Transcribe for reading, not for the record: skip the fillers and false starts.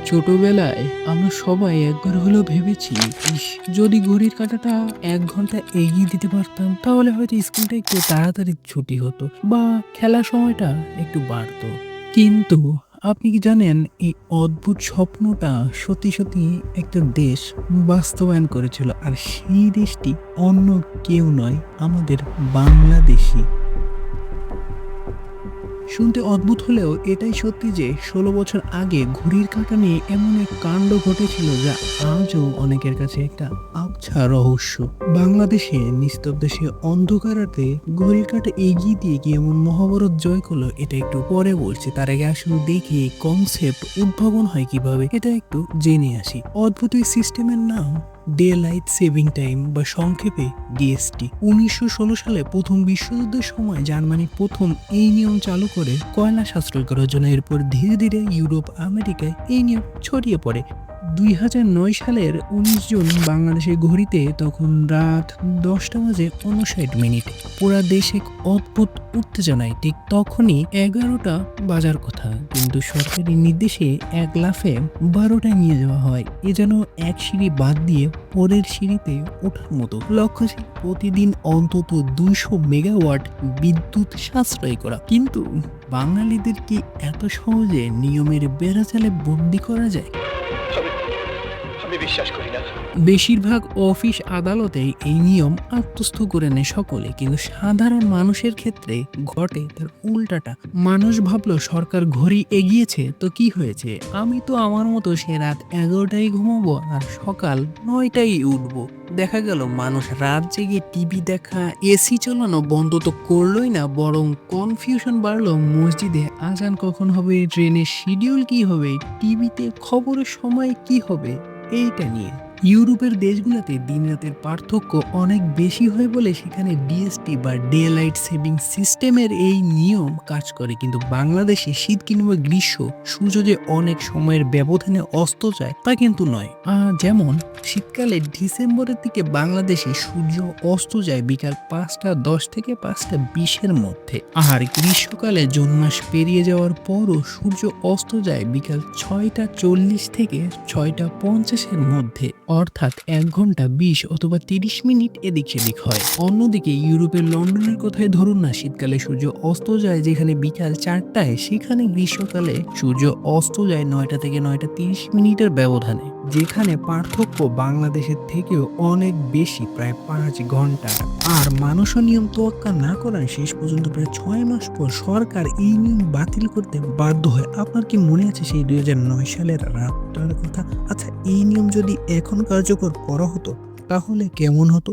ছোটবেলায় আমরা সবাই একবার হলেও ভেবেছি, ইস, যদি ঘড়ির কাঁটাটা ১ ঘন্টা এগিয়ে দিতে পারতাম তাহলে হয়তো স্কুলটা একটু তাড়াতাড়ি ছুটি হতো বা খেলার সময়টা একটু বাড়তো। কিন্তু আপনি কি জানেন, এই অদ্ভুত স্বপ্নটা সত্যি সত্যি একটা দেশ বাস্তবায়ন করেছিল, আর সেই দেশটি অন্য কেউ নয়, আমাদের বাংলাদেশী। শুনতে অদ্ভুত হলেও এটাই সত্যি যে ১৬ বছর আগে ঘড়ির কাঁটা নিয়ে এমন এক কাণ্ড ঘটেছিল যা আজও অনেকের কাছে একটা আবছা রহস্য। বাংলাদেশে নিস্তব্ধ সে অন্ধকারাতে ঘড়ির কাঁটা এগিয়ে দিয়ে কি এমন মহাভারত জয় করলো, এটা একটু পরে বলছি। তার আগে আসলে দেখি কনসেপ্ট উদ্ভাবন হয় কিভাবে, এটা একটু জেনে আসি। অদ্ভুত এই সিস্টেমের নাম ডে লাইট সেভিং টাইম বা সংক্ষেপে ডিএসটি। ১৯১৬ সালে প্রথম বিশ্বযুদ্ধের সময় জার্মানি প্রথম এই নিয়ম চালু করে কয়লা সাশ্রয় করার জন্য। এরপর ধীরে ধীরে ইউরোপ, আমেরিকায় এই নিয়ম ছড়িয়ে পড়ে। ২০০৯ সালের ১৯ জুন বাংলাদেশের ঘড়িতে তখন রাত ১০টা বাজে ৫৯ মিনিট। পুরা দেশে এক অদ্ভুত উত্তেজনায়। ঠিক তখনই ১১টা বাজার কথা, কিন্তু সরকারি নির্দেশে এক লাফে ১২টায় নিয়ে যাওয়া হয়। এ যেন এক সিঁড়ি বাদ দিয়ে পরের সিঁড়িতে ওঠার মতো। লক্ষ্য ছিল প্রতিদিন অন্তত ২০০ মেগাওয়াট বিদ্যুৎ সাশ্রয় করা। কিন্তু বাঙালিদের কি এত সহজে নিয়মের বেড়াজালে বন্দি করা যায়? আমি আমি বিশ্বাস করি না। বেশিরভাগ অফিস আদালতে এই নিয়ম আত্মস্থ করে নেয় সকলে, কিন্তু সাধারণ মানুষের ক্ষেত্রে ঘটে তার উল্টাটা। মানুষ ভাবলো সরকার ঘড়ি এগিয়েছে তো কি হয়েছে, আমি তো আমার মতো সে রাত ১১টায় ঘুমাবো আর সকাল ৯টায় উঠবো। দেখা গেল মানুষ রাত জেগে টিভি দেখা, এসি চালানো বন্ধ তো করলোই না, বরং কনফিউশন বাড়লো মসজিদে আজান কখন হবে, ট্রেনের শিডিউল কি হবে, টিভিতে খবরের সময় কি হবে, এইটা নিয়ে। ইউরোপের দেশগুলোতে দিন রাতের পার্থক্য অনেক বেশি হয় বলে সেখানে ডিএসটি বা ডে লাইট সেভিং সিস্টেমের এই নিয়ম কাজ করে। কিন্তু বাংলাদেশে শীত কিংবা গ্রীষ্ম সূর্য যে অনেক সময়ের ব্যবধানে অস্ত যায় তা কিন্তু নয়। যেমন শীতকালে ডিসেম্বরের দিকে বাংলাদেশে সূর্য অস্ত যায় বিকাল ৫টা ১০ থেকে ৫টা ২০-এর মধ্যে, আর গ্রীষ্মকালে জুন মাস পেরিয়ে যাওয়ার পরও সূর্য অস্ত যায় বিকাল ৬টা ৪০ থেকে ৬টা ৫০-এর মধ্যে, অর্থাৎ ১ ঘন্টা ২০ অথবা ৩০ মিনিট এদিক সেদিক হয়। অন্যদিকে ইউরোপের লন্ডনের কথাই ধরুন না, শীতকালে সূর্য অস্ত যায় যেখানে বিকাল ৪টায়, সেখানে গ্রীষ্মকালে সূর্য অস্ত যায় ৯টা থেকে ৯টা ৩০ মিনিটের ব্যবধানে, যেখানে পার্থক্য বাংলাদেশের থেকেও অনেক বেশি, প্রায় ৫ ঘন্টা। আর মানুষও নিয়ম তোয়াক্কা না করায় শেষ পর্যন্ত প্রায় ৬ মাস পর সরকার এই নিয়ম বাতিল করতে বাধ্য হয়। আপনার কি মনে আছে সেই ২০০৯ সালের রাতটার কথা? আচ্ছা, এই নিয়ম যদি এখন কার্যকর করা হতো তাহলে কেমন হতো?